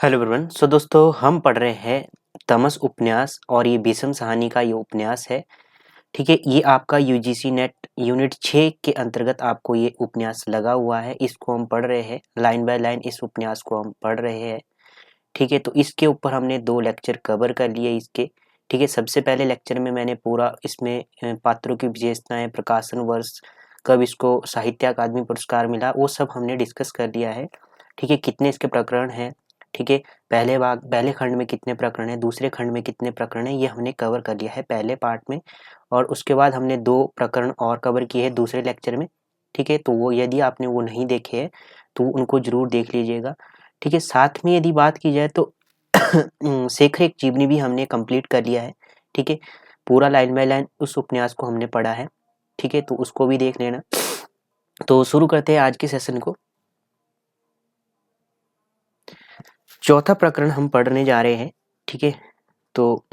Hello everyone. सो दोस्तों हम पढ़ रहे हैं तमस उपन्यास और ये भीष्म सहानी का ये उपन्यास है। ठीक है, ये आपका यूजीसी नेट यूनिट 6 के अंतर्गत आपको ये उपन्यास लगा हुआ है। इसको हम पढ़ रहे हैं लाइन बाय लाइन, इस उपन्यास को हम पढ़ रहे हैं। ठीक है, तो इसके ऊपर हमने 2 लेक्चर कवर कर लिए इसके। ठीक है, सबसे पहले लेक्चर में मैंने पूरा इसमें पात्रों की विशेषताएं, प्रकाशन वर्ष, कब इसको साहित्य अकादमी पुरस्कार मिला, वो सब हमने डिस्कस कर लिया है। ठीक है, कितने इसके प्रकरण हैं, ठीक है, पहले खंड में कितने प्रकरण हैं, दूसरे खंड में कितने प्रकरण हैं, ये हमने कवर कर लिया है पहले पार्ट में। और उसके बाद हमने 2 प्रकरण और कवर किए हैं दूसरे लेक्चर में। ठीक है, तो वो यदि आपने वो नहीं देखे हैं तो उनको ज़रूर देख लीजिएगा। ठीक है, साथ में यदि बात की जाए तो शेखर एक जीवनी भी हमने कंप्लीट कर लिया है। ठीक है, पूरा लाइन बाय लाइन उस उपन्यास को हमने पढ़ा है। ठीक है, तो उसको भी देख लेना। तो शुरू करते हैं आज के सेशन को। चौथा प्रकरण हम पढ़ने जा रहे हैं। ठीक है, तो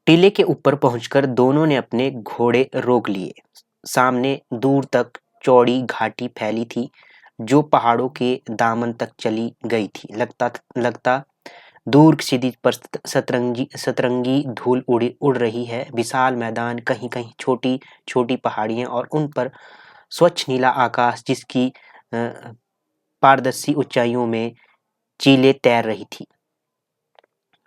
टीले के ऊपर पहुंचकर दोनों ने अपने घोड़े रोक लिए। सामने दूर तक चौड़ी घाटी फैली थी जो पहाड़ों के दामन तक चली गई थी। लगता दूर क्षितिज पर सतरंगी धूल उड़ रही है। विशाल मैदान, कहीं कहीं छोटी छोटी पहाड़ियां और उन पर स्वच्छ नीला आकाश जिसकी पारदर्शी ऊंचाइयों में चीलें तैर रही थी।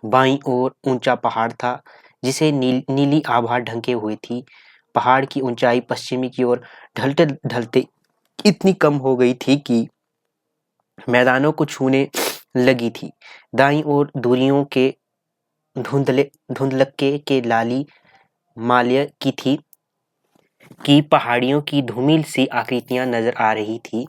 बाईं ओर ऊंचा पहाड़ था जिसे नीली आभा ढंके हुए थी। पहाड़ की ऊंचाई पश्चिमी की ओर ढलते ढलते इतनी कम हो गई थी कि मैदानों को छूने लगी थी। दाईं ओर दूरियों के धुंधलके के लाली माल्य की थी कि पहाड़ियों की धूमिल सी आकृतियां नजर आ रही थी।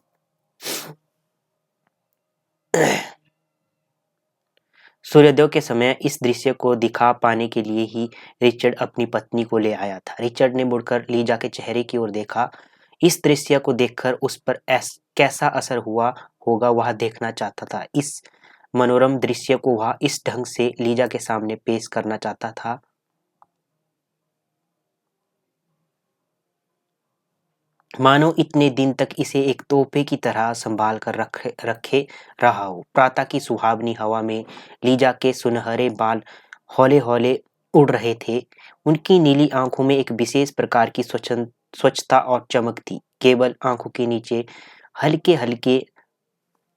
सूर्योदय के समय इस दृश्य को दिखा पाने के लिए ही रिचर्ड अपनी पत्नी को ले आया था। रिचर्ड ने मुड़कर लीजा के चेहरे की ओर देखा। इस दृश्य को देखकर उस पर कैसा असर हुआ होगा वह देखना चाहता था। इस मनोरम दृश्य को वह इस ढंग से लीजा के सामने पेश करना चाहता था मानो इतने दिन तक इसे एक तोहफे की तरह संभाल कर रखे रहा हो। प्रातः की सुहावनी हवा में लीजा के सुनहरे बाल हौले हौले उड़ रहे थे। उनकी नीली आंखों में एक विशेष प्रकार की स्वच्छता और चमक थी। केवल आंखों के नीचे हल्के हल्के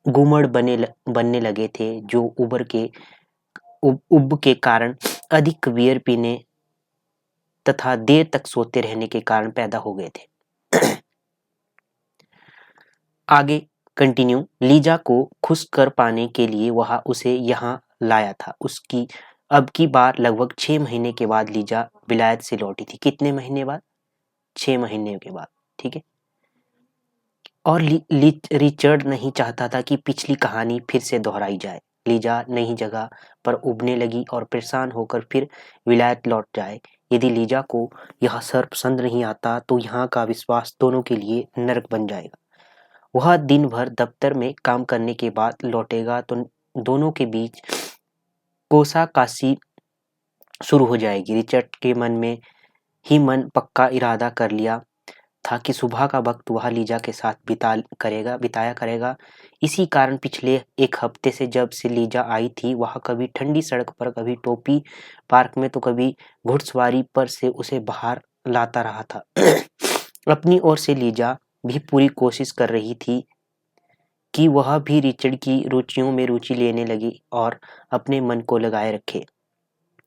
घूमड़ बनने लगे थे जो उब के कारण, अधिक बियर पीने तथा देर तक सोते रहने के कारण पैदा हो गए थे। आगे कंटिन्यू। लीजा को खुश कर पाने के लिए वह उसे यहाँ लाया था। उसकी अब की बार लगभग 6 महीने के बाद लीजा विलायत से लौटी थी। कितने महीने बाद? 6 महीने के बाद। ठीक है, और रिचर्ड नहीं चाहता था कि पिछली कहानी फिर से दोहराई जाए। लीजा नई जगह पर उबने लगी और परेशान होकर फिर विलायत लौट जाए। यदि लीजा को यह शहर पसंद नहीं आता तो यहाँ का विश्वास दोनों के लिए नरक बन जाएगा। वह दिन भर दफ्तर में काम करने के बाद लौटेगा तो दोनों के बीच कोसाकासी शुरू हो जाएगी। रिचर्ड के मन में ही मन पक्का इरादा कर लिया था कि सुबह का वक्त वह लीजा के साथ बिताया करेगा। इसी कारण पिछले 1 हफ्ते से जब से लीजा आई थी वह कभी ठंडी सड़क पर, कभी टोपी पार्क में, तो कभी घुड़सवारी पर से उसे बाहर लाता रहा था। अपनी ओर से लीजा भी पूरी कोशिश कर रही थी कि वह भी रिचर्ड की रुचियों में रुचि लेने लगी और अपने मन को लगाए रखे।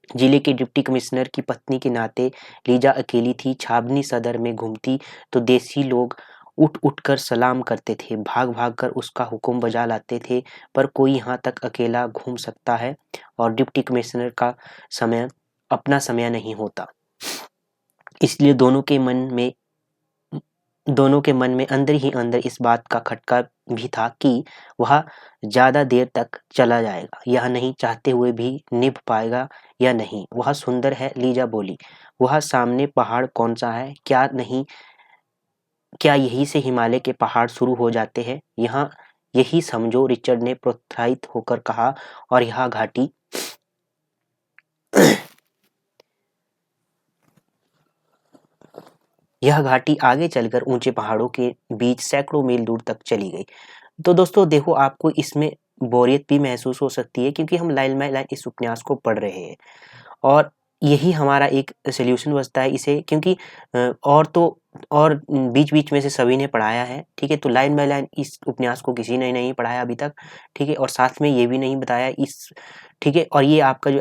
जिले के डिप्टी कमिश्नर की पत्नी के नाते लीजा अकेली थी। छावनी सदर में घूमती तो देसी लोग उठ उठ कर सलाम करते थे, भाग भाग कर उसका हुक्म बजा लाते थे। पर कोई यहाँ तक अकेला घूम सकता है और डिप्टी कमिश्नर का समय अपना समय नहीं होता। इसलिए दोनों के मन में अंदर ही अंदर इस बात का खटका भी था कि वह ज्यादा देर तक चला जाएगा, यह नहीं चाहते हुए भी निभ पाएगा या नहीं। वह सुंदर है, लीजा बोली। वह सामने पहाड़ कौन सा है? क्या यहीं से हिमालय के पहाड़ शुरू हो जाते हैं? यहाँ यही समझो, रिचर्ड ने प्रोत्साहित होकर कहा। और यह घाटी आगे चलकर ऊंचे पहाड़ों के बीच सैकड़ों मील दूर तक चली गई। तो दोस्तों देखो, आपको इसमें बोरियत भी महसूस हो सकती है क्योंकि हम लाइन बाय लाइन इस उपन्यास को पढ़ रहे हैं और यही हमारा एक सॉल्यूशन बचता है इसे, क्योंकि और तो और बीच-बीच में से सभी ने पढ़ाया है, ठीक है? तो लाइन बाय लाइन इस उपन्यास को किसी ने नहीं पढ़ाया अभी तक, ठीक है? और साथ में ये भी नहीं बताया इस, ठीक है? और ये आपका जो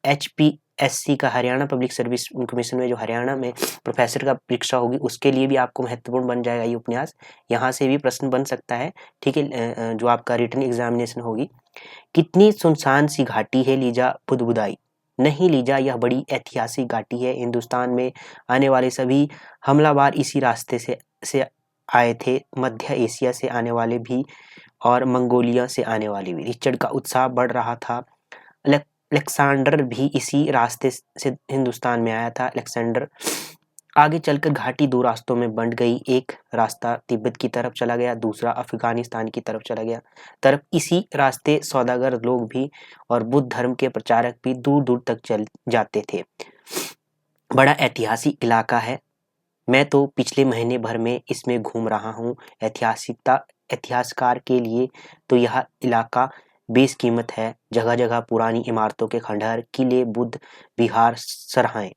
एचपीएससी का, हरियाणा पब्लिक सर्विस कमीशन में जो हरियाणा में प्रोफेसर का परीक्षा होगी उसके लिए भी आपको महत्वपूर्ण बन जाएगा ये उपन्यास। यहाँ से भी प्रश्न बन सकता है, ठीक है? जो आपका रिटन एग्जामिनेशन होगी। कितनी सुनसान सी घाटी है लीजा बुदबुदाई। नहीं लीजा, यह बड़ी ऐतिहासिक घाटी है। हिंदुस्तान में आने वाले सभी हमलावर इसी रास्ते से आए थे, मध्य एशिया से आने वाले भी और मंगोलिया से आने वाले भी। रिचर्ड का उत्साह बढ़ रहा था। अलेक्जेंडर भी इसी रास्ते से हिंदुस्तान में आया था। अलेक्जेंडर आगे चलकर घाटी दो रास्तों में बंट गई। एक रास्ता तिब्बत की तरफ चला गया, दूसरा अफगानिस्तान की तरफ चला गया। इसी रास्ते सौदागर लोग भी और बुद्ध धर्म के प्रचारक भी दूर दूर तक चल जाते थे। बड़ा ऐतिहासिक इलाका है। मैं तो पिछले महीने भर में इसमें घूम रहा हूँ। इतिहासकार के लिए तो यह इलाका बेशकीमत है। जगह जगह पुरानी इमारतों के खंडहर, किले, बुद्ध विहार, सराहें।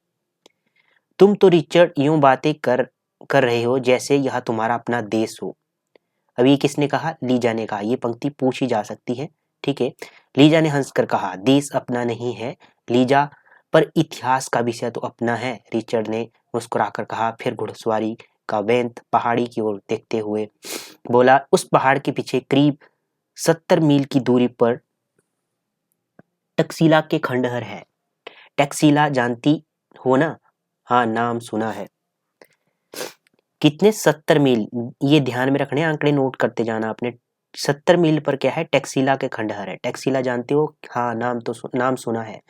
तुम तो रिचर्ड यूं बातें कर रहे हो जैसे यह तुम्हारा अपना देश हो। अब ये किसने कहा? लीजा ने कहा। ये पंक्ति पूछी जा सकती है, ठीक है? लीजा ने हंसकर कहा, देश अपना नहीं है लीजा, पर इतिहास का विषय तो अपना है। रिचर्ड ने मुस्कुराकर कहा। फिर घुड़सवारी का बेंत पहाड़ी की ओर देखते हुए बोला, उस पहाड़ के पीछे करीब 70 मील की दूरी पर टक्सीला के खंडहर है। टक्सीला जानती हो ना? हाँ, नाम सुना है। कितने? 70 मील। ये ध्यान में रखने, आंकड़े नोट करते जाना आपने। 70 मील पर क्या है? टक्सीला के खंडहर है। टक्सीला जानते हो? हाँ, नाम सुना है।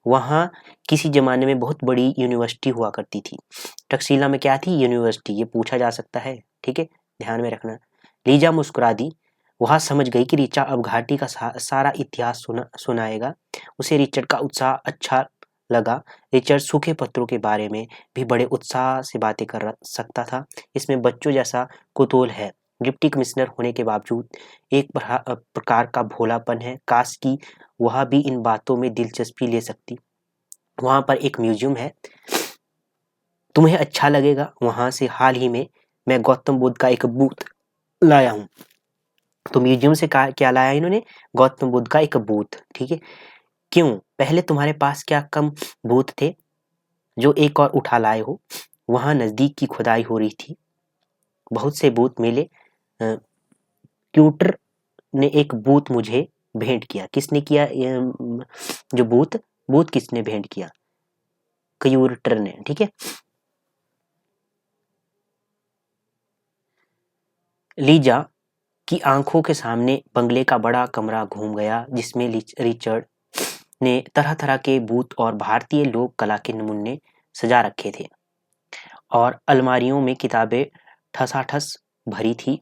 वहाँ किसी जमाने में बहुत बड़ी यूनिवर्सिटी हुआ करती थी। टक्सीला में क्या थी? यूनिवर्सिटी। ये पूछा जा सकता है, ठीक है? ध्यान में रखना। लीजा मुस्कुरा दी। वह समझ गई कि रिचा अब घाटी का सारा इतिहास सुनाएगा। उसे रिचर्ड का उत्साह अच्छा लगा। रिचर्ड सूखे पत्थरों के बारे में भी बड़े उत्साह से बातें कर सकता था। इसमें बच्चों जैसा कुतूहल है। डिप्टी कमिश्नर होने के बावजूद एक प्रकार का भोलापन है। काश कि वह भी इन बातों में दिलचस्पी ले सकती। वहाँ पर एक म्यूजियम है, तुम्हें अच्छा लगेगा। वहाँ से हाल ही में मैं गौतम बुद्ध का एक बूथ लाया हूँ। तो म्यूजियम से क्या लाया इन्होंने? गौतम बुद्ध का एक बूथ, ठीक है? क्यों? पहले तुम्हारे पास क्या कम बूथ थे जो एक और उठा लाए हो? वहाँ नज़दीक की खुदाई हो रही थी, बहुत से बूथ मिले। क्यूटर ने एक बूथ मुझे भेंट किया। किसने किया? जो बूथ किसने भेंट किया? क्यूरेटर ने, ठीक है? लीजा की आंखों के सामने बंगले का बड़ा कमरा घूम गया जिसमें रिचर्ड ने तरह तरह के बूथ और भारतीय लोक कला के नमूने सजा रखे थे और अलमारियों में किताबें ठसाठस भरी थी।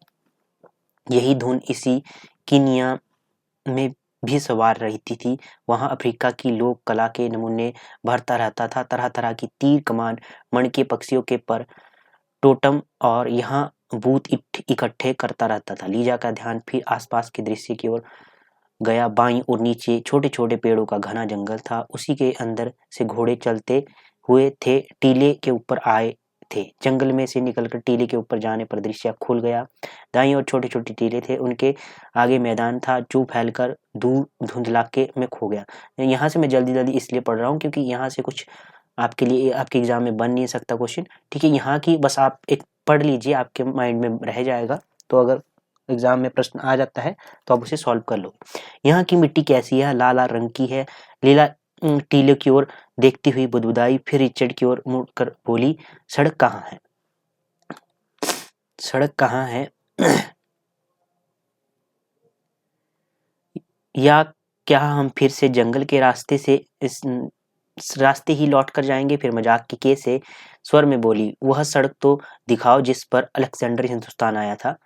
यही धुन इसी कीनिया में भी सवार रहती थी। वहाँ अफ्रीका की लोक कला के नमूने भरता रहता था। तरह तरह की तीर कमान, मणके, पक्षियों के पर, टोटम, और यहाँ बूथ इकट्ठे करता रहता था। लीजा का ध्यान फिर आसपास के दृश्य की ओर गया। बाईं और नीचे छोटे छोटे पेड़ों का घना जंगल था। उसी के अंदर से घोड़े चलते हुए थे, टीले के ऊपर आए थे। जंगल में से निकलकर टीले के ऊपर जाने पर दृश्य खुल गया। दाईं ओर छोटे छोटे टीले थे, उनके आगे मैदान था जो फैलकर दूर धुंधलाके में खो गया। यहाँ से मैं जल्दी जल्दी इसलिए पढ़ रहा हूँ क्योंकि यहाँ से कुछ आपके लिए, आपके एग्जाम में बन नहीं सकता क्वेश्चन, ठीक है? यहाँ की बस आप एक पढ़ लीजिए, आपके माइंड में रह जाएगा। तो अगर एग्जाम में प्रश्न आ जाता है तो आप उसे सॉल्व कर लो। यहाँ की मिट्टी कैसी है? लाल लाल रंग की है। लीला टीले की ओर देखती हुई बुदबुदाई, फिर रिचर्ड की ओर मुड़कर बोली, सड़क कहाँ है? सड़क कहाँ है? या क्या हम फिर से जंगल के रास्ते से इस रास्ते ही लौट कर जाएंगे? फिर मजाक की के से स्वर में बोली, वह सड़क तो दिखाओ जिस पर अलेक्जेंडर हिंदुस्तान आया था।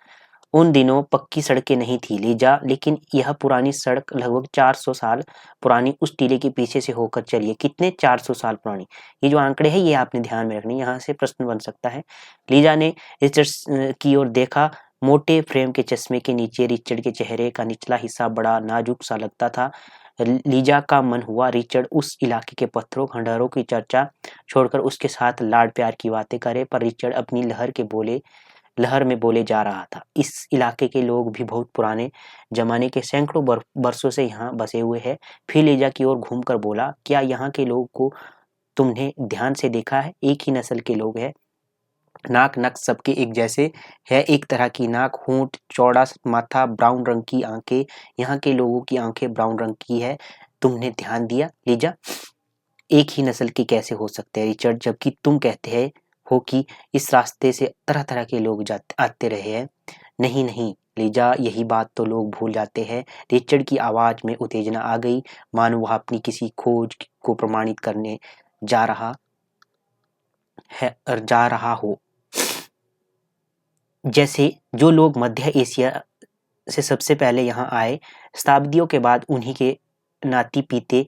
उन दिनों पक्की सड़कें नहीं थी लीजा, लेकिन यह पुरानी सड़क लगभग 400 साल पुरानी उस टीले के पीछे से होकर चली है। कितने? 400 साल पुरानी। ये जो आंकड़े हैं ये आपने ध्यान में रखनी, यहाँ से प्रश्न बन सकता है। लीजा ने रिचर्ड की ओर देखा मोटे फ्रेम के चश्मे के नीचे रिचर्ड के चेहरे का निचला हिस्सा बड़ा नाजुक सा लगता था। लीजा का मन हुआ रिचर्ड उस इलाके के पत्थरों खंडहरों की चर्चा छोड़कर उसके साथ लाड प्यार की बातें करे, पर रिचर्ड अपनी लहर में बोले जा रहा था। इस इलाके के लोग भी बहुत पुराने जमाने के सैकड़ों वर्षों से यहाँ बसे हुए हैं। फिर लीजा की ओर घूमकर बोला, क्या यहाँ के लोगों को तुमने ध्यान से देखा है? एक ही नस्ल के लोग हैं, नाक नक्श सबके एक जैसे है, एक तरह की नाक, होंठ, चौड़ा माथा, ब्राउन रंग की आंखें। यहाँ के लोगों की आंखें ब्राउन रंग की है, तुमने ध्यान दिया? लीजा, एक ही नस्ल के कैसे हो सकते हैं रिचर्ड, जबकि तुम कहते हैं हो कि इस रास्ते से तरह तरह के लोग आते रहे हैं। नहीं नहीं लीजा, यही बात तो लोग भूल जाते हैं। रिचर्ड की आवाज में उत्तेजना आ गई, मानो वह अपनी किसी खोज को प्रमाणित करने जा रहा हो। जैसे जो लोग मध्य एशिया से सबसे पहले यहाँ आए, शताब्दियों के बाद उन्हीं के नाती पीते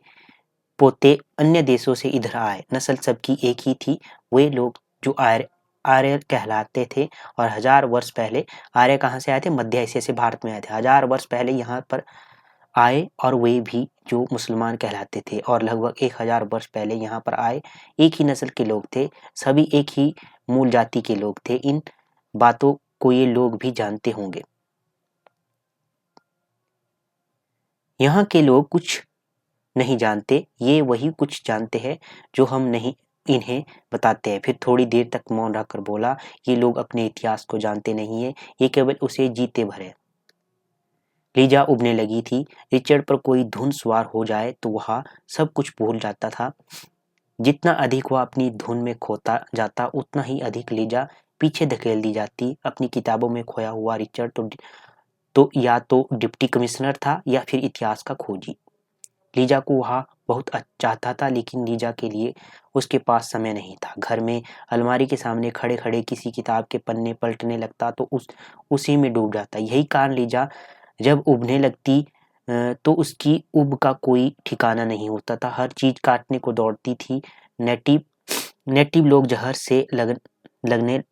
पोते अन्य देशों से इधर आए। नस्ल सबकी एक ही थी, वे लोग जो आर्य कहलाते थे। और 1000 वर्ष पहले आर्य कहाँ से आए थे? मध्य एशिया से भारत में आए थे। 1000 वर्ष पहले यहाँ पर आए और वे भी जो मुसलमान कहलाते थे, और लगभग 1000 वर्ष पहले यहाँ पर आए। एक ही नस्ल के लोग थे, सभी एक ही मूल जाति के लोग थे। इन बातों को ये लोग भी जानते होंगे। यहाँ के लोग कुछ नहीं जानते, ये वही कुछ जानते हैं जो हम नहीं इन्हें बताते हैं। फिर थोड़ी देर तक मौन रहकर बोला, ये लोग अपने इतिहास को जानते नहीं है, ये केवल उसे जीते भर है। लीजा उबने लगी थी। रिचर्ड पर कोई धुन सवार हो जाए तो वह सब कुछ भूल जाता था। जितना अधिक वह अपनी धुन में खोता जाता, उतना ही अधिक लीजा पीछे धकेल दी जाती। अपनी किताबों में खोया हुआ रिचर्ड तो या तो डिप्टी कमिश्नर था या फिर इतिहास का खोजी। लीजा को वह बहुत चाहता था, लेकिन लीजा के लिए उसके पास समय नहीं था। घर में अलमारी के सामने खड़े खड़े किसी किताब के पन्ने पलटने लगता तो उसी में डूब जाता। यही कारण लीजा जब उबने लगती तो उसकी उब का कोई ठिकाना नहीं होता था, हर चीज काटने को दौड़ती थी। नेटिव लोग जहर से लगने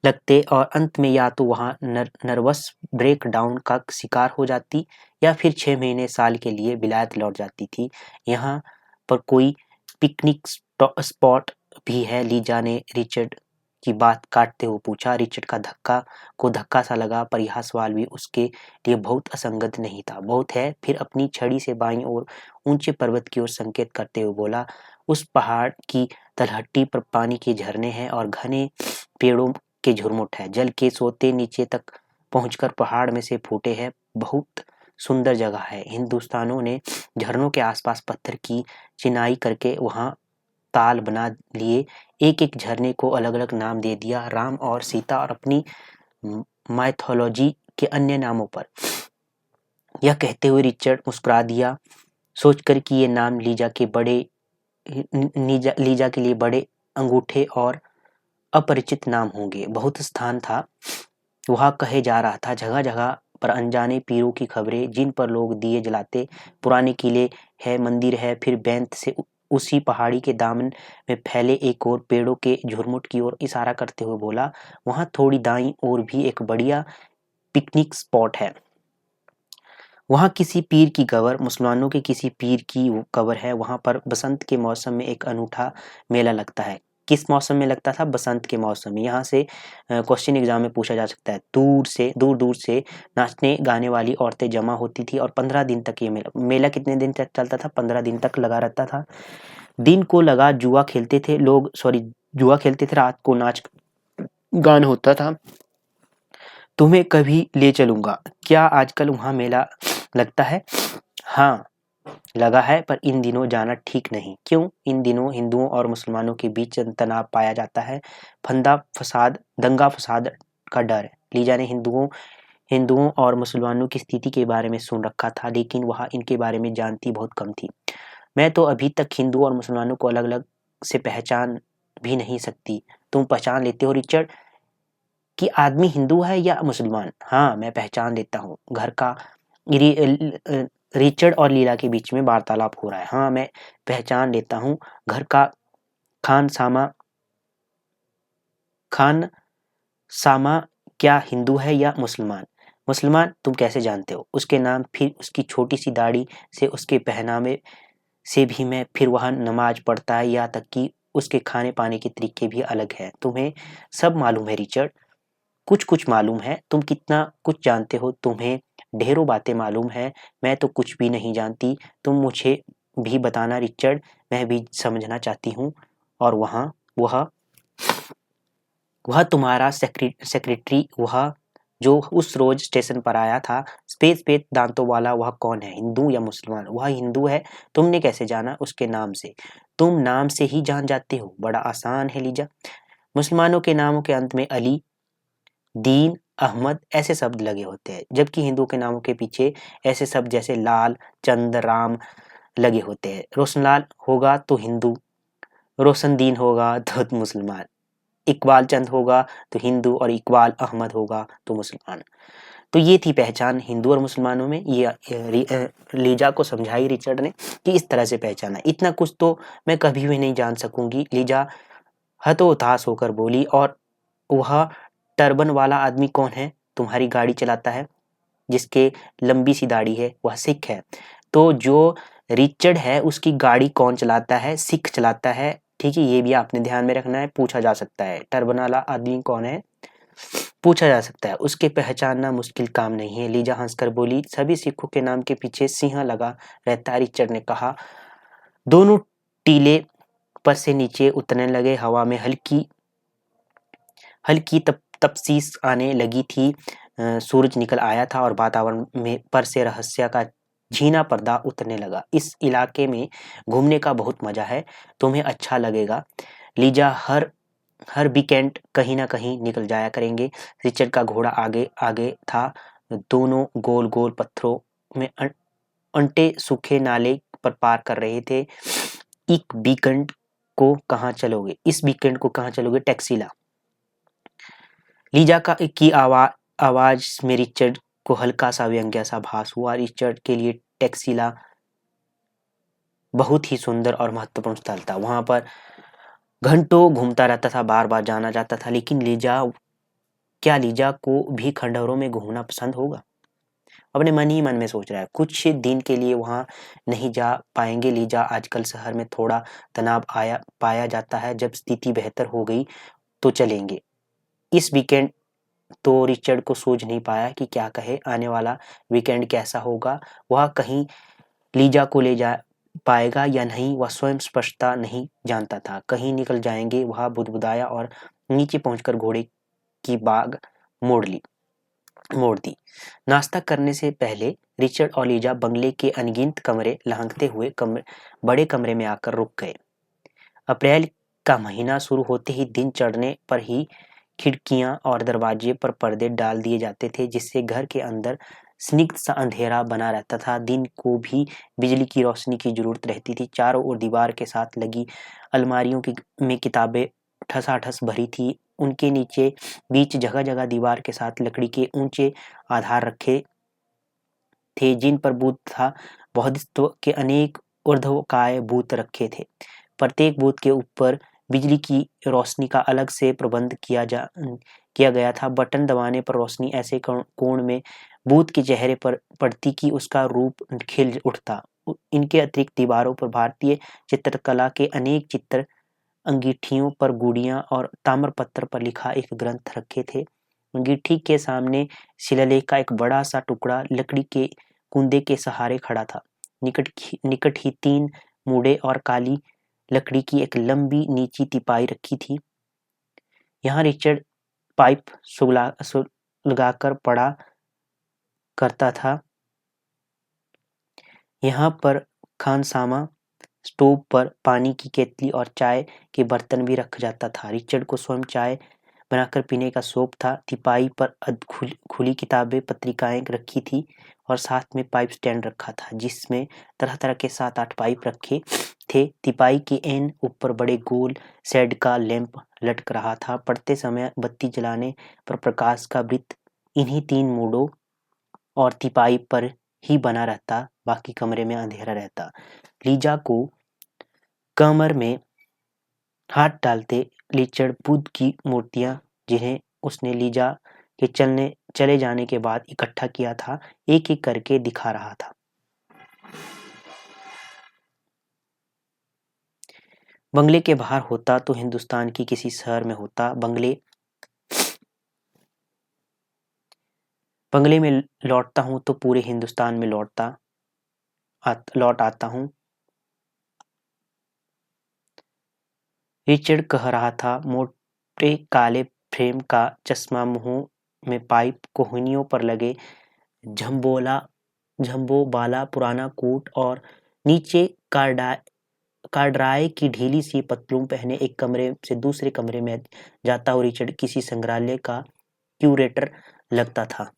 लगते और अंत में या तो वहाँ नर्वस ब्रेक डाउन का शिकार हो जाती या फिर 6 महीने साल के लिए विलायत लौट जाती थी। यहाँ पर कोई पिकनिक स्पॉट भी है? लीजा ने रिचर्ड की बात काटते हुए पूछा। रिचर्ड का धक्का सा लगा, पर यह सवाल भी उसके लिए बहुत असंगत नहीं था। बहुत है। फिर अपनी छड़ी से बाईं ओर ऊंचे पर्वत की ओर संकेत करते हुए बोला, उस पहाड़ की तलहटी पर पानी के झरने हैं और घने पेड़ों के झुरमुट है। जल के सोते नीचे तक पहुंचकर पहाड़ में से फूटे हैं। बहुत सुंदर जगह है। हिंदुस्तानियों ने झरनों के आसपास पत्थर की चिनाई करके वहां ताल बना लिए, एक एक झरने को अलग अलग नाम दे दिया, राम और सीता और अपनी माइथोलॉजी के अन्य नामों पर। यह कहते हुए रिचर्ड मुस्कुरा दिया, सोचकर कि ये नाम लीजा के लिए बड़े अंगूठे और अपरिचित नाम होंगे। बहुत स्थान था, वह कहे जा रहा था, जगह जगह पर अनजाने पीरों की खबरें, जिन पर लोग दिए जलाते। पुराने किले है, मंदिर है। फिर बैंत से उसी पहाड़ी के दामन में फैले एक और पेड़ों के झुरमुट की ओर इशारा करते हुए बोला, वहां थोड़ी दाईं ओर भी एक बढ़िया पिकनिक स्पॉट है। वहां किसी पीर की कब्र, मुसलमानों के किसी पीर की कब्र है। वहां पर बसंत के मौसम में एक अनूठा मेला लगता है। किस मौसम में लगता था? बसंत के मौसम में। यहाँ से क्वेश्चन एग्जाम में पूछा जा सकता है। दूर दूर से नाचने गाने वाली औरतें जमा होती थी और 15 दिन तक ये मेला कितने दिन तक चलता था? 15 दिन तक लगा रहता था। दिन को लगा जुआ खेलते थे लोग, जुआ खेलते थे, रात को नाच गान होता था। तुम्हें कभी ले चलूंगा। क्या आजकल वहां मेला लगता है? हाँ लगा है, पर इन दिनों जाना ठीक नहीं। क्यों? इन दिनों हिंदुओं और मुसलमानों के बीच तनाव पाया जाता है, दंगा फसाद का डर है। लीजा ने हिंदुओं और मुसलमानों की स्थिति के बारे में सुन रखा था, लेकिन वह इनके बारे में जानती बहुत कम थी। मैं तो अभी तक हिंदू और मुसलमानों को अलग अलग से पहचान भी नहीं सकती। तुम पहचान लेते हो रिचर्ड कि आदमी हिंदू है या मुसलमान? हाँ मैं पहचान लेता हूँ। घर का रिचर्ड और लीला के बीच में वार्तालाप हो रहा है। हाँ मैं पहचान लेता हूँ। घर का खान सामा क्या हिंदू है या मुसलमान? मुसलमान तुम कैसे जानते हो? उसके नाम, फिर उसकी छोटी सी दाढ़ी से, उसके पहनावे से भी मैं, फिर वह नमाज पढ़ता है, यहाँ तक कि उसके खाने पाने के तरीके भी अलग हैं। तुम्हें सब मालूम है रिचर्ड, कुछ कुछ मालूम है। तुम कितना कुछ जानते हो, तुम्हें ढेरों बातें मालूम है, मैं तो कुछ भी नहीं जानती। तुम मुझे भी बताना रिचर्ड, मैं भी समझना चाहती हूँ। और वह वह तुम्हारा सेक्रेटरी, वह जो उस रोज स्टेशन पर आया था, सफेद सफेद दांतों वाला, वह कौन है, हिंदू या मुसलमान? वह हिंदू है। तुमने कैसे जाना? उसके नाम से। तुम नाम से ही जान जाते हो, बड़ा आसान है लीजा। मुसलमानों के नामों के अंत में अली, दीन, अहमद ऐसे शब्द लगे होते हैं, जबकि हिंदुओं के नामों के पीछे ऐसे शब्द जैसे लाल, चंद, राम लगे होते हैं। रोशनलाल होगा तो हिंदू, रोशनदीन होगा तो मुसलमान, इकबाल चंद होगा तो हिंदू, और इकबाल अहमद होगा तो मुसलमान। तो ये थी पहचान हिंदू और मुसलमानों में। लीजा को समझाई रिचर्ड ने कि इस तरह से पहचाना। इतना कुछ तो मैं कभी भी नहीं जान सकूंगी। लीजा हतोताश होकर बोली, और वह टर्बन वाला आदमी कौन है, तुम्हारी गाड़ी चलाता है, जिसके लंबी सी दाढ़ी है, वह सिख है। तो जो रिचर्ड है उसकी गाड़ी कौन चलाता है? सिख चलाता है। ठीक है, ये भी आपने ध्यान में रखना है, पूछा जा सकता है टर्बन वाला आदमी कौन है, पूछा जा सकता है। उसके पहचानना मुश्किल काम नहीं है। लीजा हंसकर बोली, सभी सिखों के नाम के पीछे सिंह लगा रहता है। रिचर्ड ने कहा। दोनों टीले पर से नीचे उतरने लगे। हवा में हल्की हल्की तपसीस आने लगी थी। सूरज निकल आया था और वातावरण में पर से रहस्य का झीना पर्दा उतरने लगा। इस इलाके में घूमने का बहुत मजा है, तुम्हें अच्छा लगेगा। लीजा हर हर वीकेंड कहीं ना कहीं निकल जाया करेंगे। रिचर्ड का घोड़ा आगे आगे था। दोनों गोल गोल पत्थरों में अंटे सूखे नाले पर पार कर रहे थे। इस वीकेंड को कहाँ चलोगे? टैक्सीला। लीजा का की आवाज में रिचर्ड को हल्का सा व्यंग्य सा भास हुआ। रिचर्ड के लिए टैक्सीला बहुत ही सुंदर और महत्वपूर्ण स्थल था। वहां पर घंटों घूमता रहता था, बार बार जाना जाता था। लेकिन लीजा को भी खंडहरों में घूमना पसंद होगा? अपने मन ही मन में सोच रहा है। कुछ दिन के लिए वहां नहीं जा पाएंगे लीजा, आजकल शहर में थोड़ा तनाव पाया जाता है, जब स्थिति बेहतर हो गई तो चलेंगे। इस वीकेंड तो रिचर्ड को सूझ नहीं पाया कि क्या कहे। आने वाला वीकेंड कैसा होगा, वह कहीं लीजा को ले जा पाएगा या नहीं, वह स्वयं स्पष्टता नहीं जानता था। कहीं निकल जाएंगे, वह बुदबुदाया और नीचे पहुंचकर घोड़े की बाग मोड़ दी। नाश्ता करने से पहले रिचर्ड और लीजा बंगले के अनगिनत कमरे लांघते हुए बड़े कमरे में आकर रुक गए। अप्रैल का महीना शुरू होते ही दिन चढ़ने पर ही खिड़कियां और दरवाजे पर पर्दे डाल दिए जाते थे, जिससे घर के अंदर स्निग्ध सा अंधेरा बना रहता था। दिन को भी बिजली की रोशनी की जरूरत रहती थी। चारों ओर दीवार के साथ लगी अलमारियों में किताबें ठसाठस भरी थी। उनके नीचे बीच जगह जगह दीवार के साथ लकड़ी के ऊंचे आधार रखे थे, जिन पर बुद्ध बौद्धित्व के अनेक ऊर्ध्वकाय बूत रखे थे। प्रत्येक बूथ के ऊपर बिजली की रोशनी का अलग से प्रबंध किया गया था। बटन दबाने पर रोशनी ऐसे कोण में बूथ के चेहरे पर पड़ती कि उसका रूप खिल उठता। इनके अतिरिक्त दीवारों पर भारतीय चित्रकला के अनेक चित्र, अंगीठियों पर गुड़ियां और ताम्रपत्र पर लिखा एक ग्रंथ रखे थे। अंगीठी के सामने शिलालेख का एक बड़ा सा टुकड़ा लकड़ी के कुंदे के सहारे खड़ा था। निकट ही 3 मूढ़े और काली लकड़ी की एक लंबी नीची तिपाई रखी थी। यहाँ रिचर्ड पाइप सुलगाकर पड़ा करता था। यहाँ पर खानसामा स्टोव पर पानी की केतली और चाय के बर्तन भी रख जाता था। रिचर्ड को स्वयं चाय बनाकर पीने का शौक था। तिपाई पर खुली किताबें, पत्रिकाएं रखी थी और साथ में पाइप स्टैंड रखा था, जिसमें तरह तरह के 7-8 पाइप रखे थे। तिपाई के एन ऊपर बड़े गोल शेड का लैंप लटक रहा था। पढ़ते समय बत्ती जलाने पर प्रकाश का वृत्त इन्हीं 3 मूडों और तिपाई पर ही बना रहता, बाकी कमरे में अंधेरा रहता। लीजा को कमर में हाथ डालते रिचर्ड बुद्ध की मूर्तियां, जिन्हें उसने लीजा के चले जाने के बाद इकट्ठा किया था, एक एक करके दिखा रहा था। बंगले के बाहर होता तो हिंदुस्तान की किसी शहर में होता, बंगले में लौटता हूँ तो पूरे हिंदुस्तान में लौट आता हूँ। रिचर्ड कह रहा था। मोटे काले फ्रेम का चश्मा, मुंह में पाइप, कोहनियों पर लगे झंबोबाला पुराना कोट और नीचे कार्डराय की ढीली सी पतलून पहने एक कमरे से दूसरे कमरे में जाता हुआ रिचर्ड किसी संग्रहालय का क्यूरेटर लगता था।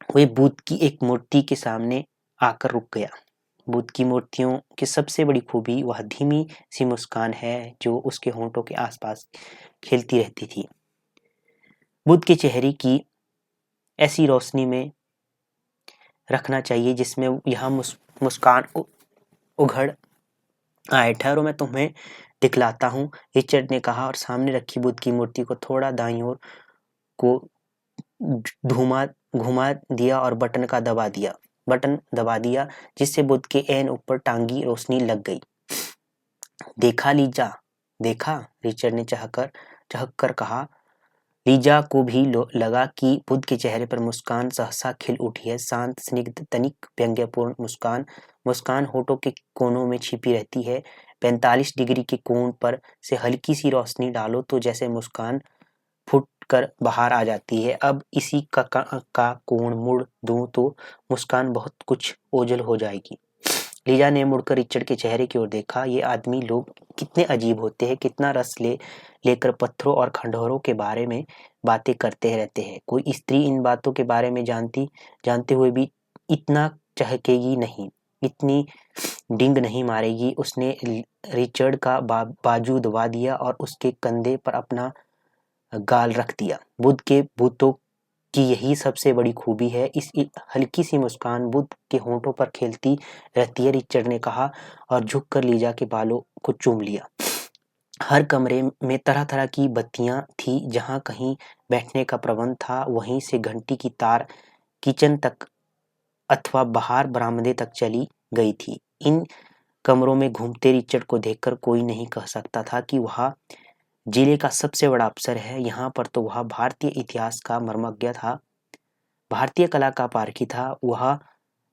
वह बुद्ध की एक मूर्ति के सामने आकर रुक गया। बुद्ध की मूर्तियों की सबसे बड़ी खूबी वह धीमी सी मुस्कान है जो उसके होंठों के आसपास खेलती रहती थी। बुद्ध के चेहरे की ऐसी रोशनी में रखना चाहिए जिसमें यह मुस्कान उघड़ आए। ठहरो, मैं तुम्हें दिखलाता हूँ, रिचर्ड ने कहा और सामने रखी बुद्ध की मूर्ति को थोड़ा दाईं ओर को घुमा दिया और बटन दबा दिया जिससे बुद्ध के ऐन ऊपर टांगी रोशनी लग गई। देखा लीजा, देखा, रिचर्ड ने चहक कर कहा। लीजा को भी लगा कि बुद्ध के चेहरे पर मुस्कान सहसा खिल उठी है। शांत, स्निग्ध, तनिक व्यंग्यपूर्ण मुस्कान होठों के कोनों में छिपी रहती है। 45 डिग्री के कोण पर से हल्की सी रोशनी डालो तो जैसे मुस्कान फूट कर बाहर आ जाती है। अब इसी का कोण मोड़ दूं तो मुस्कान बहुत कुछ ओझल हो जाएगी। लीजा ने मुड़कर रिचर्ड के चेहरे की ओर देखा। ये आदमी लोग कितने अजीब होते हैं, कितना रस लेकर पत्थरों और खंडहरों के बारे में बातें करते रहते हैं। कोई स्त्री इन बातों के बारे में जानते हुए भी इतना चहकेगी नहीं, इतनी डिंग नहीं मारेगी। उसने रिचर्ड का बाजू दबा दिया और उसके कंधे पर अपना गाल रख दिया। बुद्ध के भूतों की यही सबसे बड़ी खूबी है, इस हल्की सी मुस्कान बुद्ध के होंठों पर खेलती रहती है, रिचर्ड ने कहा और झुककर लीजा के बालों को चूम लिया। हर कमरे में तरह तरह की बत्तियां थी। जहां कहीं बैठने का प्रबंध था वहीं से घंटी की तार किचन तक अथवा बाहर बरामदे तक चली गई थी। इन कमरों में घूमते रिचर्ड को देखकर कोई नहीं कह सकता था कि वह जिले का सबसे बड़ा अफसर है। यहाँ पर तो वह भारतीय इतिहास का मर्मज्ञ था, भारतीय कला का पारखी था।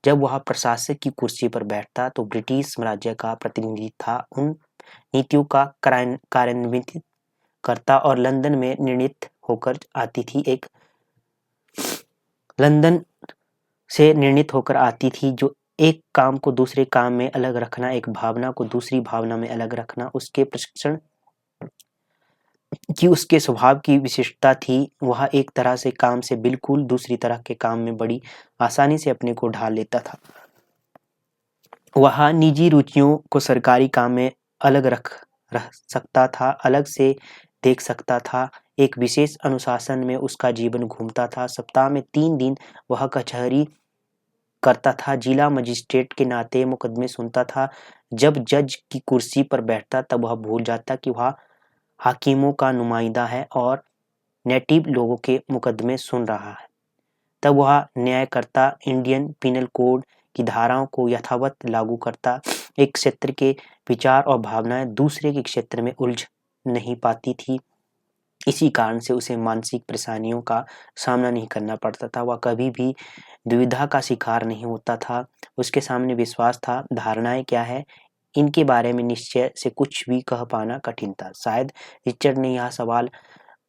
जब वह प्रशासक की कुर्सी पर बैठता तो ब्रिटिश साम्राज्य का प्रतिनिधि था, उन नीतियों का कार्यान्वित करता और लंदन से निर्णित होकर आती थी जो एक काम को दूसरे काम में अलग रखना, एक भावना को दूसरी भावना में अलग रखना उसके प्रशिक्षण की उसके स्वभाव की विशिष्टता थी। वह एक तरह से काम से बिल्कुल दूसरी तरह के काम में बड़ी आसानी से अपने को ढाल लेता था। वह निजी रुचियों को सरकारी काम में अलग रख सकता था, अलग से देख सकता था। एक विशेष अनुशासन में उसका जीवन घूमता था। सप्ताह में 3 दिन वह कचहरी करता था, जिला मजिस्ट्रेट के नाते मुकदमे सुनता था। जब जज की कुर्सी पर बैठता तब वह भूल जाता कि वह हाकिमों का नुमाइंदा है और नेटिव लोगों के मुकदमे सुन रहा है। तब वह न्यायकर्ता, इंडियन पिनल कोड की धाराओं को यथावत लागू करता। एक क्षेत्र के विचार और भावनाएं दूसरे के क्षेत्र में उलझ नहीं पाती थी। इसी कारण से उसे मानसिक परेशानियों का सामना नहीं करना पड़ता था। वह कभी भी दुविधा का शिकार नहीं होता था। उसके सामने विश्वास था, धारणाएं क्या है, इनके बारे में निश्चय से कुछ भी कह पाना कठिन था। शायद रिचर्ड ने यह सवाल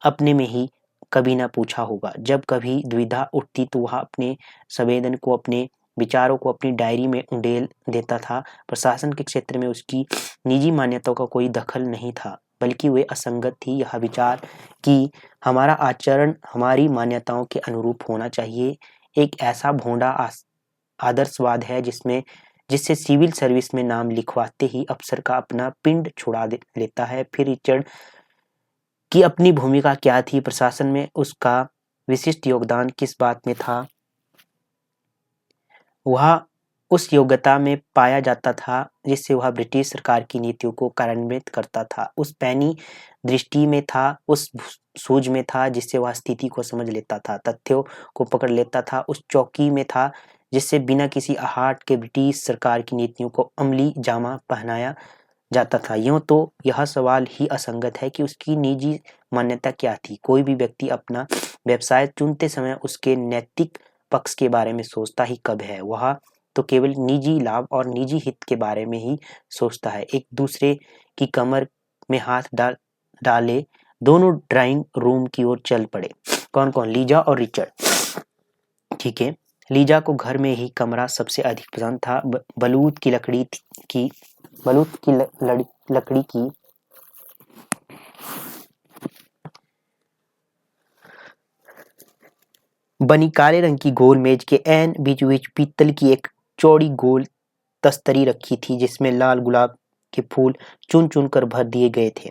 अपने में ही कभी ना पूछा होगा। जब कभी दुविधा उठती तो वह अपने संवेदन को, अपने विचारों को अपनी डायरी में उंडेल देता था। प्रशासन के क्षेत्र में उसकी निजी मान्यताओं का कोई दखल नहीं था, बल्कि वे असंगत थी। यह विचार कि हमारा आचरण हमारी मान्यताओं के अनुरूप होना चाहिए एक ऐसा भोंडा आदर्शवाद है जिससे सिविल सर्विस में नाम लिखवाते ही अफसर का अपना पिंड छुड़ा लेता है। फिर रिचर्ड की अपनी भूमिका क्या थी, प्रशासन में उसका विशिष्ट योगदान किस बात में था, वह उस योग्यता में पाया जाता था जिससे वह ब्रिटिश सरकार की नीतियों को कार्यान्वित करता था। उस पैनी दृष्टि में था, उस सूझ में था जिससे वह स्थिति को समझ लेता था, तथ्यों को पकड़ लेता था। उस चौकी में था जिससे बिना किसी आहट के ब्रिटिश सरकार की नीतियों को अमली जामा पहनाया जाता था। यूँ तो यह सवाल ही असंगत है कि उसकी निजी मान्यता क्या थी। कोई भी व्यक्ति अपना व्यवसाय चुनते समय उसके नैतिक पक्ष के बारे में सोचता ही कब है। वह तो केवल निजी लाभ और निजी हित के बारे में ही सोचता है। एक दूसरे की कमर में हाथ डाले दोनों ड्राइंग रूम की ओर चल पड़े। कौन कौन? लीजा और रिचर्ड। ठीक है। लीजा को घर में ही कमरा सबसे अधिक पसंद था। बलूत की लकड़ी की बनी काले रंग की गोल मेज के ऐन बीच पीतल की एक चौड़ी गोल तस्तरी रखी थी जिसमें लाल गुलाब के फूल चुन चुन कर भर दिए गए थे।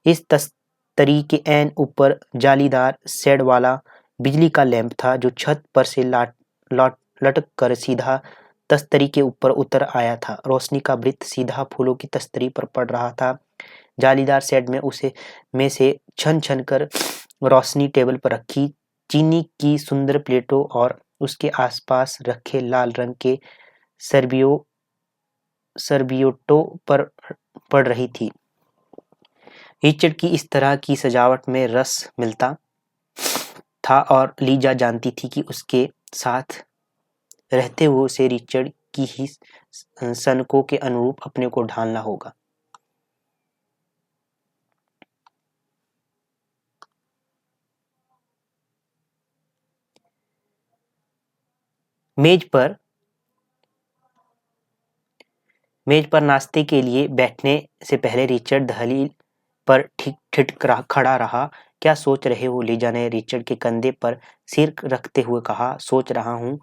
इस तस्तरी के ऐन ऊपर जालीदार शेड वाला बिजली का लैंप था जो छत पर से लटक कर सीधा तस्तरी के ऊपर उतर आया था। रोशनी का वृत्त सीधा फूलों की तस्तरी पर पड़ रहा था। जालीदार शेड में से छन छन कर रोशनी टेबल पर रखी चीनी की सुंदर प्लेटों और उसके आसपास रखे लाल रंग के सर्बियोटो पर पड़ रही थी। रिचर्ड की इस तरह की सजावट में रस मिलता था और लीजा जानती थी कि उसके साथ रहते हुए उसे रिचर्ड की ही सनकों के अनुरूप अपने को ढालना होगा। मेज पर नाश्ते के लिए बैठने से पहले रिचर्ड दहलीज पर ठीक खड़ा रहा। क्या सोच रहे हो? लीजा ने रिचर्ड के कंधे पर सिर रखते हुए कहा। सोच रहा हूँ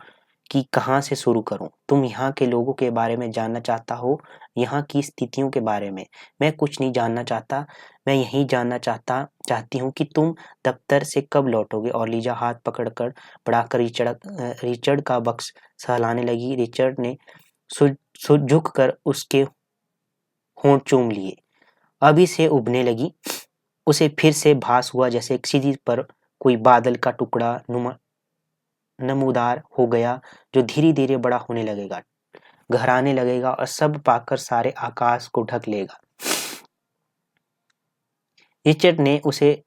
कि कहाँ से शुरू करूँ। तुम यहाँ के लोगों के बारे में जानना चाहता हो? यहाँ की स्थितियों के बारे में? मैं कुछ नहीं जानना चाहता। मैं यही जानना चाहती हूँ कि तुम दफ्तर से कब लौटोगे। और लीजा हाथ पकड़कर बढ़ाकर रिचर्ड का बक्स सहलाने लगी। रिचर्ड ने झुक कर उसके होंठ चूम लिए। अभी से उबने लगी। उसे फिर से भास हुआ जैसे किसी पर कोई बादल का टुकड़ा नमूदार हो गया जो धीरे धीरे बड़ा होने लगेगा, गहराने लगेगा और सब पाकर सारे आकाश को ढक लेगा। रिचर्ड ने उसे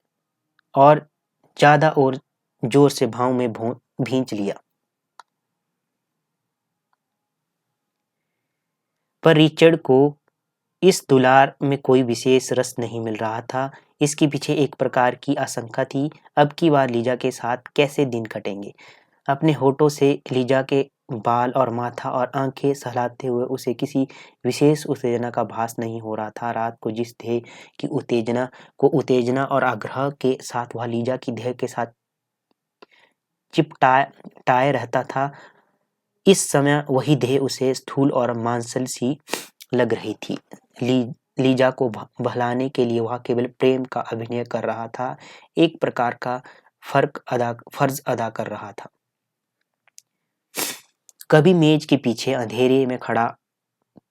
और ज्यादा और जोर से भाव में भींच लिया। पर रिचर्ड को इस दुलार में कोई विशेष रस नहीं मिल रहा था। इसके पीछे एक प्रकार की आशंका थी। अब की बार लीजा के साथ कैसे दिन कटेंगे। अपने होठों से लीजा के बाल और माथा और आंखें सहलाते हुए उसे किसी विशेष उत्तेजना का भास नहीं हो रहा था। रात को जिस ध्येय की उत्तेजना और आग्रह के साथ वह लीजा की ध्येय के साथ चिपटाए रहता था, इस समय वही ध्येय उसे स्थूल और मांसल सी लग रही थी। लीजा को बहलाने के लिए वह केवल प्रेम का अभिनय कर रहा था, एक प्रकार का फर्ज अदा कर रहा था। कभी मेज के पीछे अंधेरे में खड़ा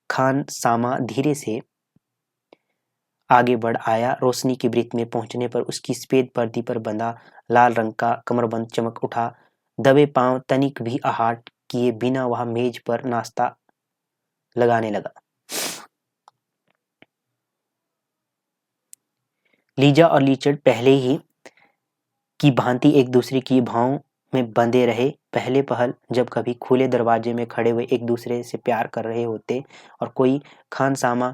खानसामा धीरे से आगे बढ़ आया। रोशनी के वृत्त में पहुंचने पर उसकी सफेद पर्दी पर बंधा लाल रंग का कमरबंद चमक उठा। दबे पांव तनिक भी आहट किए बिना वह मेज पर नाश्ता लगाने लगा। लीजा और रिचर्ड पहले ही की भांति एक दूसरे की भावों में बंधे रहे। पहले पहल जब कभी खुले दरवाजे में खड़े हुए एक दूसरे से प्यार कर रहे होते और कोई खानसामा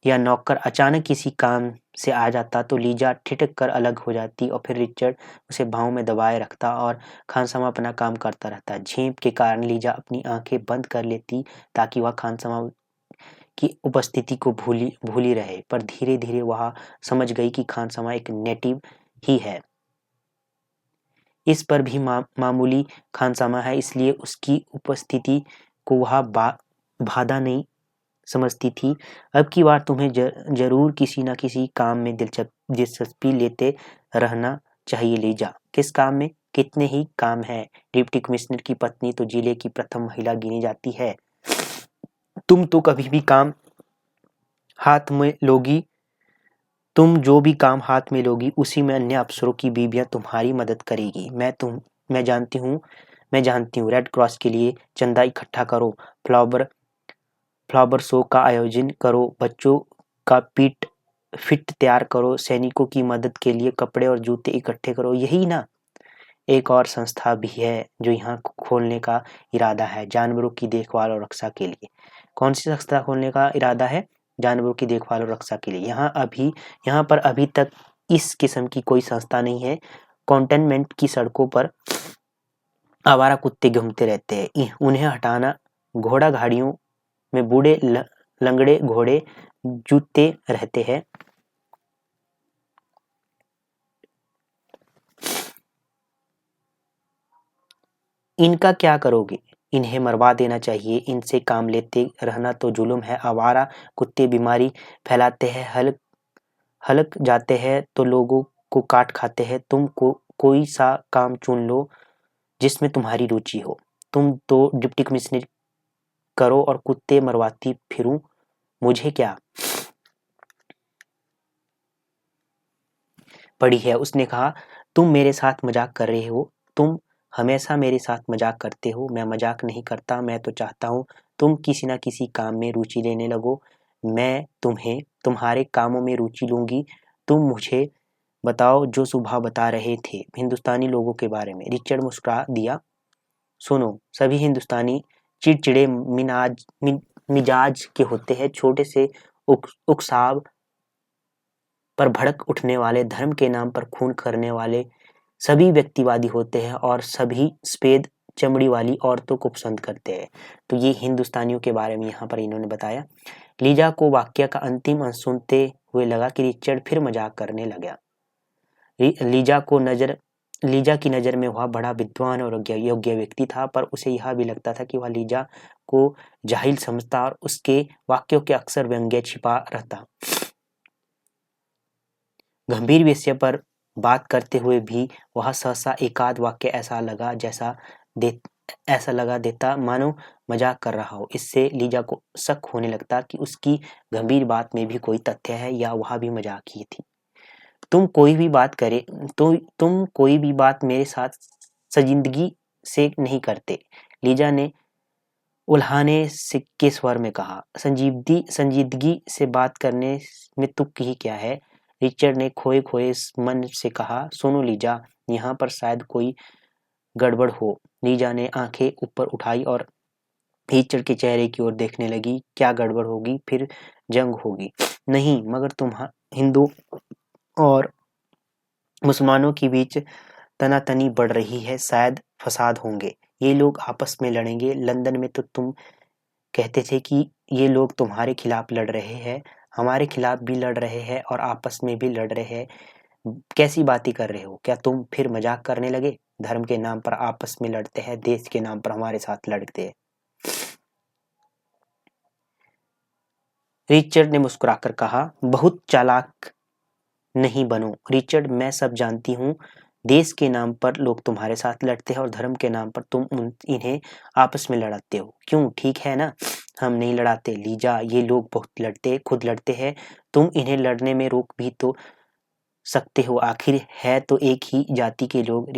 या नौकर अचानक किसी काम से आ जाता तो लीजा ठिठक कर अलग हो जाती और फिर रिचर्ड उसे भावों में दबाए रखता और खानसामा अपना काम करता रहता। झेप के कारण लीजा अपनी आंखें बंद कर लेती ताकि वह खानसामा की उपस्थिति को भूली रहे। पर धीरे धीरे वह समझ गई कि खानसामा एक नेटिव ही है, इस पर भी मामूली खानसामा है, इसलिए उसकी उपस्थिति को वह बाधा नहीं समझती थी। अब की बार तुम्हें जरूर किसी न किसी काम में दिलचस्पी लेते रहना चाहिए लीजा। किस काम में? कितने ही काम हैं। डिप्टी कमिश्नर की पत्नी तो जिले की प्रथम महिला गिनी जाती है। तुम तो कभी भी काम हाथ में लोगी तुम जो भी काम हाथ में लोगी उसी में अन्य अफसरों की बीवियां तुम्हारी मदद करेगी। मैं जानती हूँ। रेड क्रॉस के लिए चंदा इकट्ठा करो, फ्लावर फ्लावर शो का आयोजन करो, बच्चों का फिट तैयार करो, सैनिकों की मदद के लिए कपड़े और जूते इकट्ठे करो, यही ना। एक और संस्था भी है जो यहाँ खोलने का इरादा है, जानवरों की देखभाल और रक्षा के लिए। कौन सी संस्था खोलने का इरादा है? जानवरों की देखभाल और रक्षा के लिए। यहाँ पर अभी तक इस किस्म की कोई संस्था नहीं है। कंटेनमेंट की सड़कों पर आवारा कुत्ते घूमते रहते हैं, उन्हें हटाना। घोड़ा गाड़ियों में बूढ़े लंगड़े घोड़े जूते रहते हैं। इनका क्या करोगे? इन्हें मरवा देना चाहिए। इनसे काम लेते रहना तो जुल्म है। आवारा कुत्ते बीमारी फैलाते हैं, हलक जाते हैं तो लोगों को काट खाते हैं। कोई सा काम चुन लो जिसमें तुम्हारी रुचि हो। तुम तो डिप्टी कमिश्नर करो और कुत्ते मरवाती फिरूं, मुझे क्या पड़ी है। उसने कहा, तुम मेरे साथ मजाक कर रहे हो। तुम हमेशा मेरे साथ मजाक करते हो। मैं मजाक नहीं करता। मैं तो चाहता हूँ तुम किसी न किसी काम में रुचि लेने लगो। मैं तुम्हारे कामों में रुचि लूंगी। तुम मुझे बताओ जो सुबह बता रहे थे हिंदुस्तानी लोगों के बारे में। रिचर्ड मुस्कुरा दिया। सुनो, सभी हिंदुस्तानी चिड़चिड़े मिजाज के होते हैं। छोटे से उकसाव पर भड़क उठने वाले, धर्म के नाम पर खून करने वाले सभी व्यक्तिवादी होते हैं और सभी सफेद चमड़ी वाली औरतों को पसंद करते हैं। तो ये हिंदुस्तानियों के बारे में यहाँ पर इन्होंने बताया। लीजा को वाक्य का अंतिम अंश सुनते हुए लगा कि रिचर्ड फिर मजाक करने लगा। लीजा की नज़र में वह बड़ा विद्वान और योग्य व्यक्ति था, पर उसे यह भी लगता था कि वह लीजा को जाहिल समझता और उसके वाक्यों के अक्सर व्यंग्य छिपा रहता। गंभीर विषय पर बात करते हुए भी वह सहसा एकाध वाक्य ऐसा लगा देता मानो मजाक कर रहा हो। इससे लीजा को शक होने लगता कि उसकी गंभीर बात में भी कोई तथ्य है या वह भी मजाक ही थी। तुम कोई भी बात मेरे साथ संजीदगी से नहीं करते, लीजा ने उल्हाने के स्वर में कहा। संजीदगी से बात करने में तुक ही क्या है? रिचर्ड ने खोए खोए मन से कहा। सुनो लीजा, यहाँ पर शायद कोई गड़बड़ हो। लीजा ने आंखें ऊपर उठाई और रिचर्ड के चेहरे की ओर देखने लगी। क्या गड़बड़ होगी? फिर जंग होगी? नहीं, मगर तुम हिंदू और मुसलमानों के बीच तनातनी बढ़ रही है, शायद फसाद होंगे। ये लोग आपस में लड़ेंगे। लंदन में तो तुम कहते थे कि ये लोग तुम्हारे खिलाफ लड़ रहे हैं, हमारे खिलाफ भी लड़ रहे हैं और आपस में भी लड़ रहे हैं। कैसी बातें कर रहे हो? क्या तुम फिर मजाक करने लगे? धर्म के नाम पर आपस में लड़ते हैं, देश के नाम पर हमारे साथ लड़ते हैं। रिचर्ड ने मुस्कुराकर कहा, बहुत चालाक नहीं बनो रिचर्ड, मैं सब जानती हूँ। देश के नाम पर लोग तुम्हारे साथ लड़ते हैं और धर्म के नाम पर तुम इन्हें आपस में लड़ाते हो। क्यों? ठीक है ना? हम नहीं लड़ाते लीजा, ये लोग खुद लड़ते हैं। तुम इन्हें लड़ने में रोक भी तो सकते हो, आखिर है तो एक ही जाति के लोग।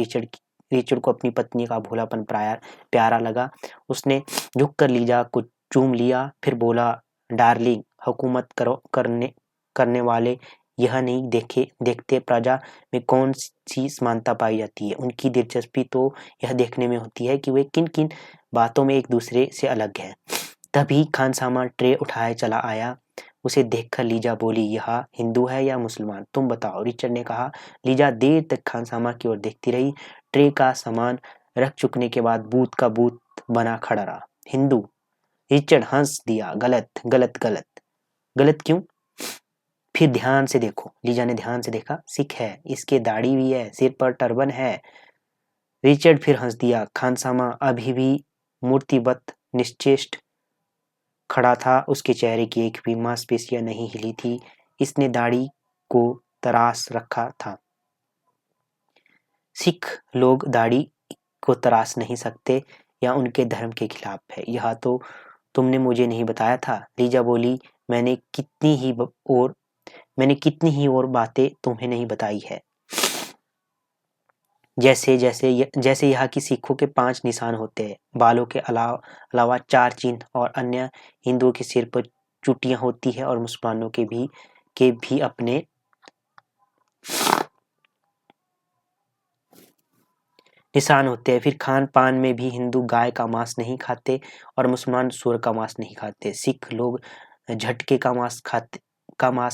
रिचर्ड को अपनी पत्नी का भोलापन प्यारा लगा। उसने झुककर लीजा को चूम लिया, फिर बोला, डार्लिंग, हुकूमत करने वाले यह नहीं देखते प्रजा में कौन सी समानता पाई जाती है। उनकी दिलचस्पी तो यह देखने में होती है कि वे किन किन बातों में एक दूसरे से अलग है। तभी खानसामा ट्रे उठाए चला आया। उसे देखकर लीजा बोली, यह हिंदू है या मुसलमान, तुम बताओ। रिचर्ड ने कहा। लीजा देर तक खानसामा की ओर देखती रही। ट्रे का सामान रख चुकने के बाद बूथ का बूथ बना खड़ा रहा। हिंदू। रिचर्ड हंस दिया। गलत गलत गलत। गलत क्यों? फिर ध्यान से देखो। लीजा ने ध्यान से देखा। सिख है, इसके दाढ़ी भी है, सिर पर टर्बन है। रिचर्ड फिर हंस दिया। खानसामा अभी भी मूर्तिवत निश्चेष्ट खड़ा था, उसके चेहरे की एक भी मांसपेशियां नहीं हिली थी। इसने दाढ़ी को तराश रखा था। सिख लोग दाढ़ी को तराश नहीं सकते या उनके धर्म के खिलाफ है। यह तो तुमने मुझे नहीं बताया था। लीजा बोली, मैंने कितनी ही और बातें तुम्हें नहीं बताई है। जैसे यहाँ की सिखों के 5 निशान होते हैं, बालों के अलावा 4 चिन्ह, और अन्य हिंदुओं के सिर पर चुटियां होती है, और मुसलमानों के भी अपने निशान होते हैं। फिर खान पान में भी हिंदू गाय का मांस नहीं खाते और मुसलमान सूअर का मांस नहीं खाते। सिख लोग झटके का मांस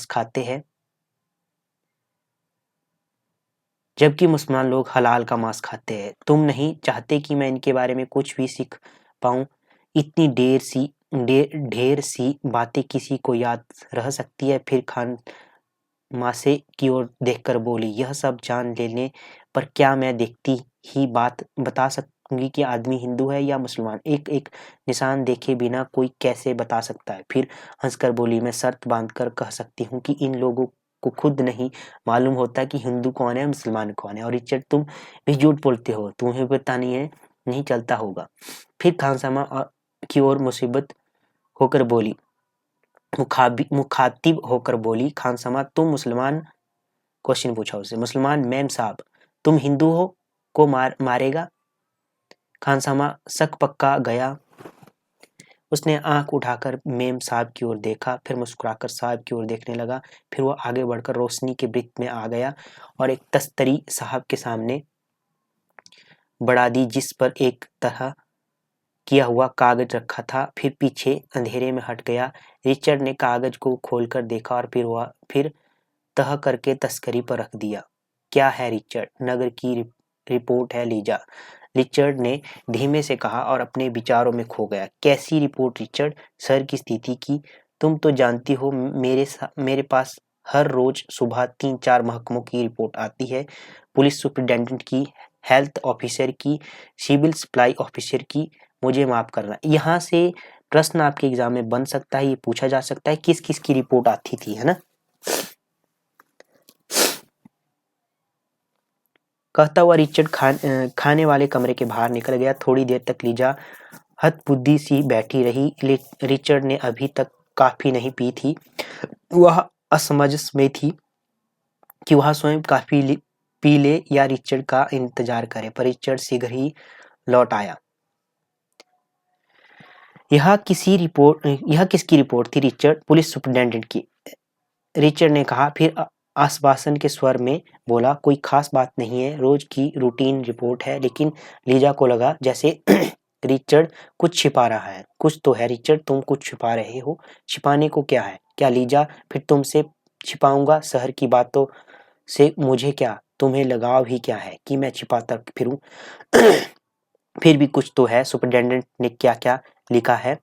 खाते हैं, जबकि मुसलमान लोग हलाल का मांस खाते हैं। तुम नहीं चाहते कि मैं इनके बारे में कुछ भी सीख पाऊं? इतनी ढेर सी बातें किसी को याद रह सकती है? फिर खान मासे की ओर देखकर बोली, यह सब जान लेने पर क्या मैं देखती ही बात बता सकूंगी कि आदमी हिंदू है या मुसलमान? एक एक निशान देखे बिना कोई कैसे बता सकता है? फिर हंसकर बोली, मैं शर्त बांधकर कह सकती हूँ कि इन लोगों को खुद नहीं मालूम होता कि हिंदू कौन है मुसलमान कौन है। और रिचर्ड, तुम भी झूठ बोलते हो, तुम्हें पता नहीं चलता होगा। फिर खानसामा की ओर मुखातिब होकर बोली, खानसामा तुम मुसलमान? क्वेश्चन पूछा उससे। मुसलमान मैम साहब। तुम हिंदू हो को मारेगा? खानसामा शक पक्का गया। उसने आंख उठाकर मेम साहब की ओर देखा, फिर मुस्कुराकर साहब की ओर देखने लगा। फिर वो आगे बढ़कर रोशनी के वृत्त में आ गया और एक तस्तरी साहब के सामने बढ़ा दी, जिस पर एक तरह किया हुआ कागज रखा था। फिर पीछे अंधेरे में हट गया। रिचर्ड ने कागज को खोलकर देखा और फिर तह करके तस्करी पर रख दिया। क्या है रिचर्ड? नगर की रिपोर्ट है लीजा, रिचर्ड ने धीमे से कहा और अपने विचारों में खो गया। कैसी रिपोर्ट रिचर्ड? शहर की स्थिति की। तुम तो जानती हो मेरे पास हर रोज सुबह 3-4 महकमों की रिपोर्ट आती है, पुलिस सुपरिटेंडेंट की, हेल्थ ऑफिसर की, सिविल सप्लाई ऑफिसर की। मुझे माफ करना, यहाँ से प्रश्न आपके एग्जाम में बन सकता है, ये पूछा जा सकता है किस किस की रिपोर्ट आती थी, है ना? कहता हुआ रिचर्ड खाने वाले कमरे के बाहर निकल गया। थोड़ी देर तक लीजा हतबुद्धि सी बैठी रही। रिचर्ड ने अभी तक कॉफी नहीं पी थी। वह असमंजस में थी कि वह स्वयं कॉफी पी ले या रिचर्ड का इंतजार करे, पर रिचर्ड शीघ्र ही लौट आया। यह किसकी रिपोर्ट थी रिचर्ड? पुलिस सुपरिटेंडेंट की, रिचर्ड ने कहा। फिर आश्वासन के स्वर में बोला, कोई खास बात नहीं है, रोज की रूटीन रिपोर्ट है। लेकिन लीजा को लगा जैसे रिचर्ड कुछ छिपा रहा है। कुछ तो है रिचर्ड, तुम कुछ छिपा रहे हो। छिपाने को क्या है? क्या लीजा? फिर तुमसे छिपाऊंगा शहर की बातों से? मुझे क्या, तुम्हें लगाव ही क्या है कि मैं छिपाता फिरूं? फिर भी कुछ तो है। सुपरिटेंडेंट ने क्या क्या लिखा है?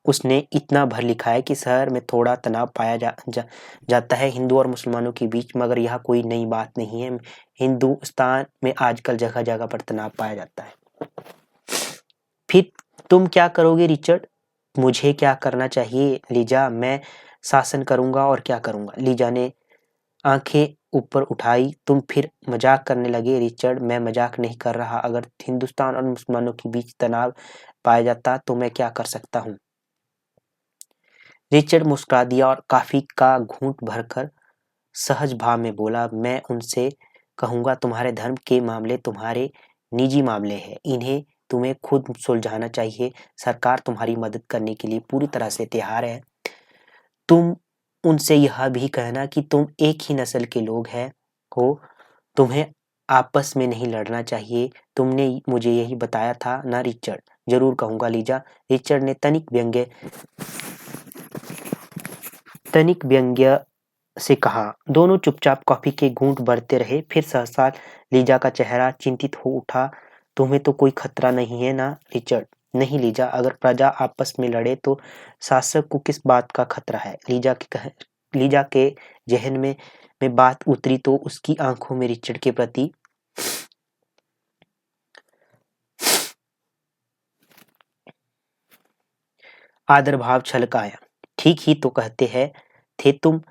उसने इतना भर लिखा है कि शहर में थोड़ा तनाव पाया जाता है हिंदू और मुसलमानों के बीच, मगर यह कोई नई बात नहीं है। हिंदुस्तान में आजकल जगह जगह पर तनाव पाया जाता है। फिर तुम क्या करोगे रिचर्ड? मुझे क्या करना चाहिए लीजा? मैं शासन करूंगा और क्या करूंगा? लीजा ने आंखें ऊपर उठाई। तुम फिर मजाक करने लगे रिचर्ड? मैं मजाक नहीं कर रहा। अगर हिंदुस्तान और मुसलमानों के बीच तनाव पाया जाता तो मैं क्या कर सकता हूँ? रिचर्ड मुस्कुरा दिया और कॉफी का घूंट भरकर सहज भाव में बोला, मैं उनसे कहूंगा तुम्हारे धर्म के मामले तुम्हारे निजी मामले हैं, इन्हें तुम्हें खुद सुलझाना चाहिए। सरकार तुम्हारी मदद करने के लिए पूरी तरह से तैयार है। तुम उनसे यह भी कहना कि तुम एक ही नस्ल के लोग हो, तुम्हें आपस में नहीं लड़ना चाहिए। तुमने मुझे यही बताया था ना रिचर्ड? जरूर कहूंगा लीजा, रिचर्ड ने तनिक व्यंग्य से कहा। दोनों चुपचाप कॉफी के घूंट भरते रहे। फिर सहसा लीजा का चेहरा चिंतित हो उठा। तुम्हें तो कोई खतरा नहीं है ना रिचर्ड? नहीं लीजा, अगर प्रजा आपस में लड़े तो शासक को किस बात का खतरा है? लीजा के जहन में बात उतरी तो उसकी आंखों में रिचर्ड के प्रति आदर भाव छलक आया। ठीक ही तो कहते हैं थे तुम,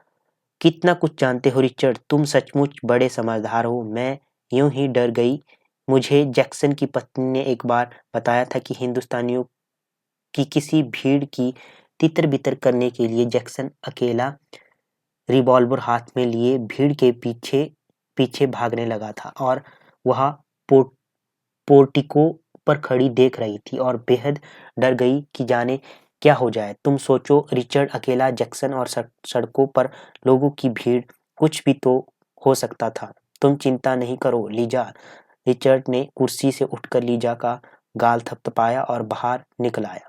कितना कुछ जानते हो रिचर्ड, तुम सचमुच बड़े समझदार हो। मैं यूं ही डर गई। मुझे जैक्सन की पत्नी ने एक बार बताया था कि हिंदुस्तानियों की किसी भीड़ की तितर-बितर करने के लिए जैक्सन अकेला रिवॉल्वर हाथ में लिए भीड़ के पीछे पीछे भागने लगा था और वह पोर्टिको पर खड़ी देख रही थी और बेहद डर गई कि जाने क्या हो जाए। तुम सोचो, रिचर्ड अकेला, जैक्सन और सड़कों पर लोगों की भीड़, कुछ भी तो हो सकता था। तुम चिंता नहीं करो लीजा। रिचर्ड ने कुर्सी से उठकर लीजा का गाल थपथपाया और बाहर निकल आया।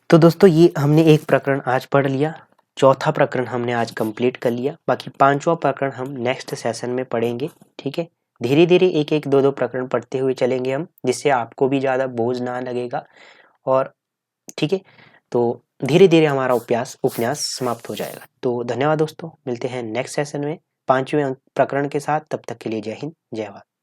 तो दोस्तों ये हमने एक प्रकरण आज पढ़ लिया। चौथा प्रकरण हमने आज कंप्लीट कर लिया। बाकी पांचवा प्रकरण हम नेक्स्ट सेशन में पढ़ेंगे। ठीक है, धीरे धीरे एक एक दो दो प्रकरण पढ़ते हुए चलेंगे हम, जिससे आपको भी ज़्यादा बोझ ना लगेगा। और ठीक है, तो धीरे धीरे हमारा उपन्यास समाप्त हो जाएगा। तो धन्यवाद दोस्तों, मिलते हैं नेक्स्ट सेशन में पांचवें प्रकरण के साथ। तब तक के लिए जय हिंद, जय भारत।